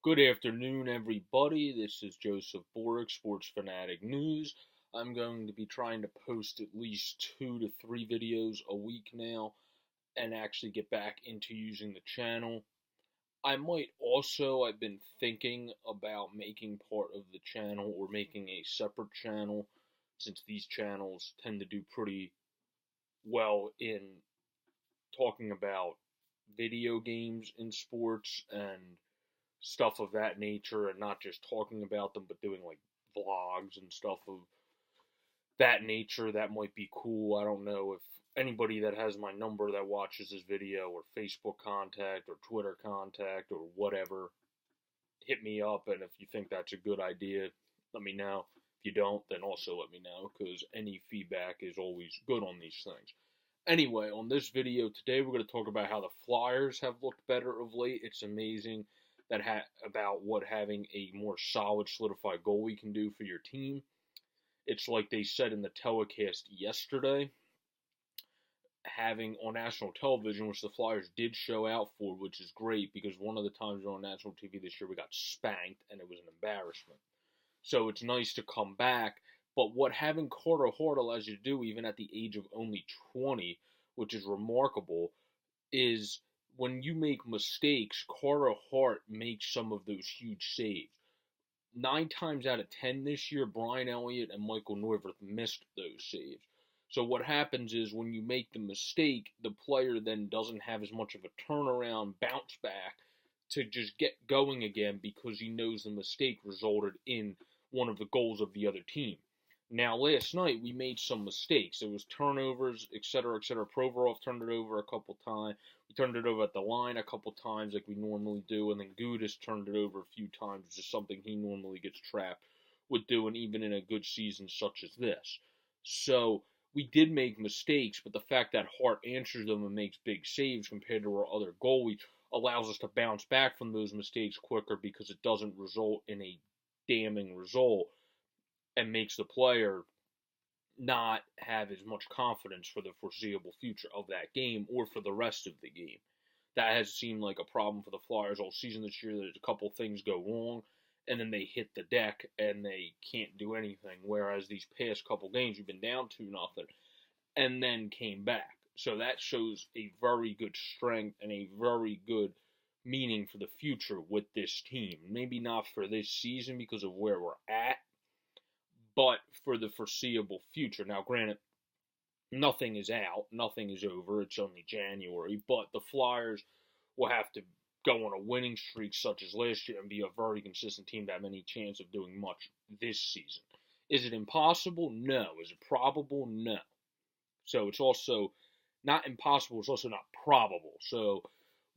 Good afternoon, everybody. This is Joseph Boric, Sports Fanatic News. I'm going to be trying to post at least 2 to 3 videos a week now and actually get back into using the channel. I've been thinking about making part of the channel or making a separate channel since these channels tend to do pretty well in talking about video games in sports and stuff of that nature, and not just talking about them but doing like vlogs and stuff of that nature. That might be cool. I don't know if anybody that has my number that watches this video, or Facebook contact or Twitter contact or whatever, hit me up, and if you think that's a good idea, let me know. If you don't, then also let me know, because any feedback is always good on these things. Anyway, on this video today, we're going to talk about how the Flyers have looked better of late. It's amazing about what having a more solid, solidified goalie can do for your team. It's like they said in the telecast yesterday, having on national television, which the Flyers did show out for, which is great because one of the times on national TV this year we got spanked and it was an embarrassment. So it's nice to come back. But what having Carter Hart allows you to do, even at the age of only 20, which is remarkable, is when you make mistakes, Carter Hart makes some of those huge saves. 9 times out of 10 this year, Brian Elliott and Michael Neuvirth missed those saves. So what happens is when you make the mistake, the player then doesn't have as much of a turnaround, bounce back to just get going again because he knows the mistake resulted in one of the goals of the other team. Now, last night, we made some mistakes. There was turnovers, etc., etc. Provorov turned it over a couple times. We turned it over at the line a couple times like we normally do, and then Gudas turned it over a few times, which is something he normally gets trapped with doing, even in a good season such as this. So, we did make mistakes, but the fact that Hart answers them and makes big saves compared to our other goalie allows us to bounce back from those mistakes quicker because it doesn't result in a damning result and makes the player not have as much confidence for the foreseeable future of that game or for the rest of the game. That has seemed like a problem for the Flyers all season this year, that a couple things go wrong and then they hit the deck and they can't do anything. Whereas these past couple games, we've been down 2-0 and then came back. So that shows a very good strength and a very good meaning for the future with this team. Maybe not for this season because of where we're at, but for the foreseeable future. Now, granted, nothing is out, nothing is over, it's only January, but the Flyers will have to go on a winning streak such as last year and be a very consistent team to have any chance of doing much this season. Is it impossible? No. Is it probable? No. So it's also not impossible, it's also not probable. So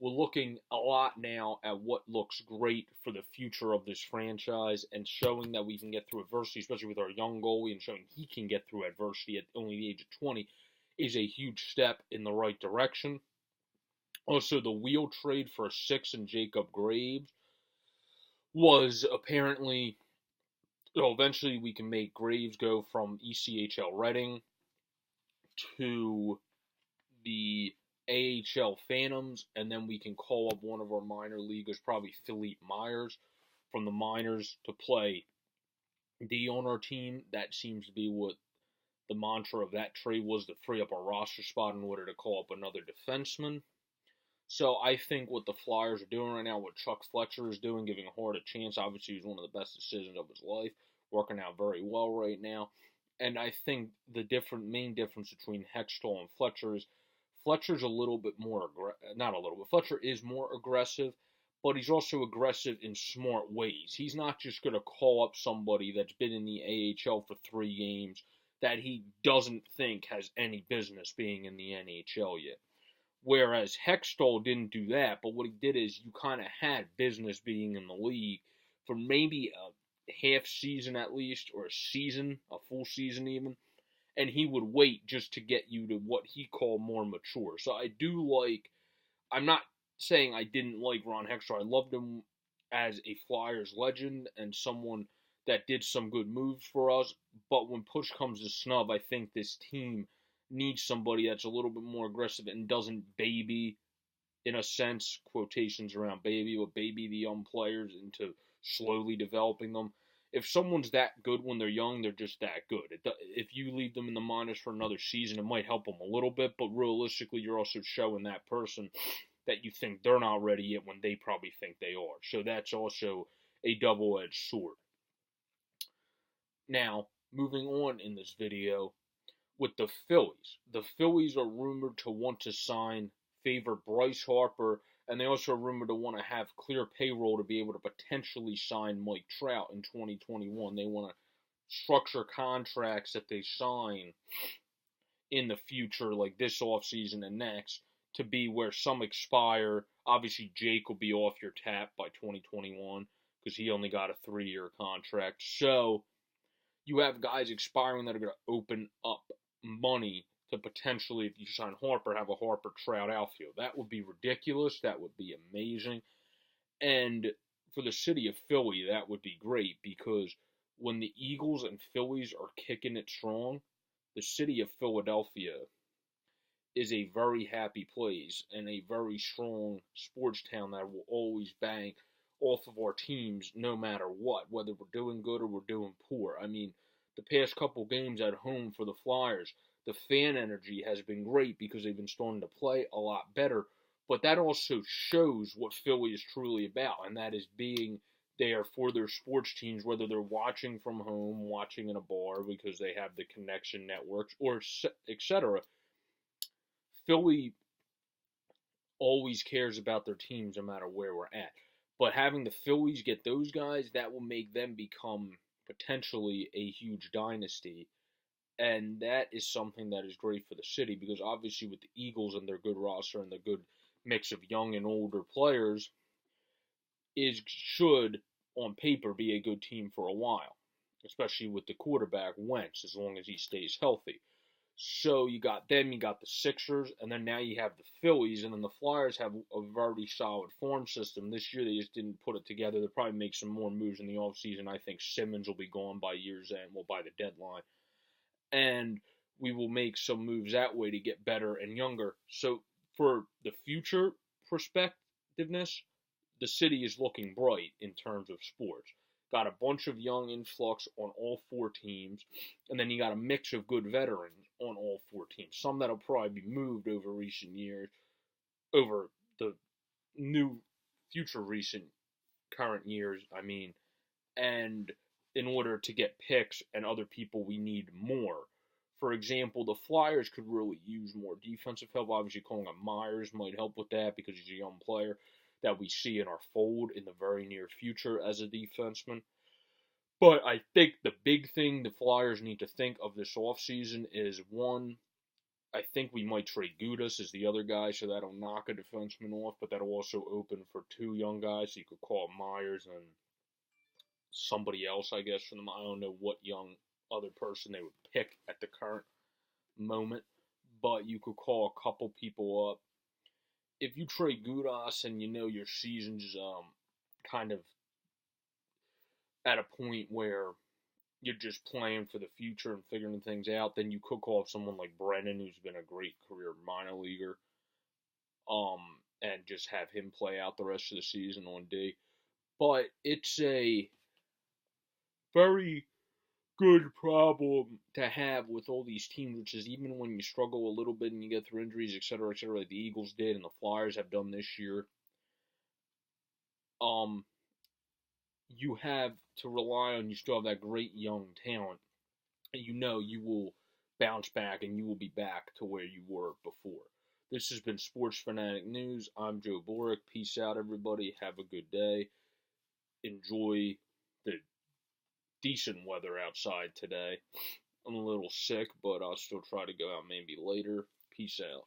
we're looking a lot now at what looks great for the future of this franchise and showing that we can get through adversity, especially with our young goalie, and showing he can get through adversity at only the age of 20 is a huge step in the right direction. Also, the Wheel trade for a 6 and Jacob Graves was apparently, eventually we can make Graves go from ECHL Reading to the AHL Phantoms, and then we can call up one of our minor leaguers, probably Phillies Myers, from the minors to play D on our team. That seems to be what the mantra of that trade was, to free up our roster spot in order to call up another defenseman. So I think what the Flyers are doing right now, what Chuck Fletcher is doing, giving Hart a chance, obviously he's one of the best decisions of his life, working out very well right now. And I think the main difference between Hextall and Fletcher is Fletcher's a little bit more Fletcher is more aggressive, but he's also aggressive in smart ways. He's not just going to call up somebody that's been in the AHL for 3 games that he doesn't think has any business being in the NHL yet. Whereas Hextall didn't do that, but what he did is you kind of had business being in the league for maybe a half season at least, or a full season even, and he would wait just to get you to what he called more mature. So I'm not saying I didn't like Ron Hextall. I loved him as a Flyers legend and someone that did some good moves for us, but when push comes to shove, I think this team needs somebody that's a little bit more aggressive and doesn't baby in a sense, quotations around baby, but baby the young players into slowly developing them. If someone's that good when they're young, they're just that good. If you leave them in the minors for another season, it might help them a little bit, but realistically, you're also showing that person that you think they're not ready yet when they probably think they are. So that's also a double-edged sword. Now, moving on in this video, with the Phillies. The Phillies are rumored to want to sign favorite Bryce Harper, and they also are rumored to want to have clear payroll to be able to potentially sign Mike Trout in 2021. They want to structure contracts that they sign in the future, like this offseason and next, to be where some expire. Obviously, Jake will be off your tap by 2021 because he only got a 3-year contract. So you have guys expiring that are going to open up money to potentially, if you sign Harper, have a Harper Trout outfield. That would be ridiculous. That would be amazing. And for the city of Philly, that would be great because when the Eagles and Phillies are kicking it strong, the city of Philadelphia is a very happy place and a very strong sports town that will always bank off of our teams no matter what, whether we're doing good or we're doing poor. I mean, the past couple games at home for the Flyers, the fan energy has been great because they've been starting to play a lot better. But that also shows what Philly is truly about, and that is being there for their sports teams, whether they're watching from home, watching in a bar because they have the connection networks, or etc. Philly always cares about their teams no matter where we're at. But having the Phillies get those guys, that will make them become potentially a huge dynasty. And that is something that is great for the city because obviously with the Eagles and their good roster and their good mix of young and older players, should on paper be a good team for a while, especially with the quarterback Wentz as long as he stays healthy. So you got them, you got the Sixers, and then now you have the Phillies, and then the Flyers have a very solid farm system. This year they just didn't put it together. They'll probably make some more moves in the offseason. I think Simmons will be gone by year's end, well, by the deadline. And we will make some moves that way to get better and younger. So for the future perspectiveness, the city is looking bright in terms of sports. Got a bunch of young influx on all 4 teams, and then you got a mix of good veterans on all 4 teams. Some that'll probably be moved over recent years, over the new future recent current years, I mean, and in order to get picks and other people, we need more. For example, the Flyers could really use more defensive help. Obviously, calling up Myers might help with that because he's a young player that we see in our fold in the very near future as a defenseman. But I think the big thing the Flyers need to think of this offseason is, one, I think we might trade Gudas as the other guy, so that'll knock a defenseman off, but that'll also open for 2 young guys, so you could call Myers and somebody else, I guess, from them. I don't know what young other person they would pick at the current moment, but you could call a couple people up. If you trade Gudas and you know your season's kind of at a point where you're just playing for the future and figuring things out, then you could call up someone like Brennan, who's been a great career minor leaguer, and just have him play out the rest of the season on D. But it's a very good problem to have with all these teams, which is even when you struggle a little bit and you get through injuries, etc., like the Eagles did and the Flyers have done this year, you have to rely on, you still have that great young talent, and you know you will bounce back and you will be back to where you were before. This has been Sports Fanatic News. I'm Joe Boric. Peace out, everybody. Have a good day. Enjoy the decent weather outside today. I'm a little sick, but I'll still try to go out maybe later. Peace out.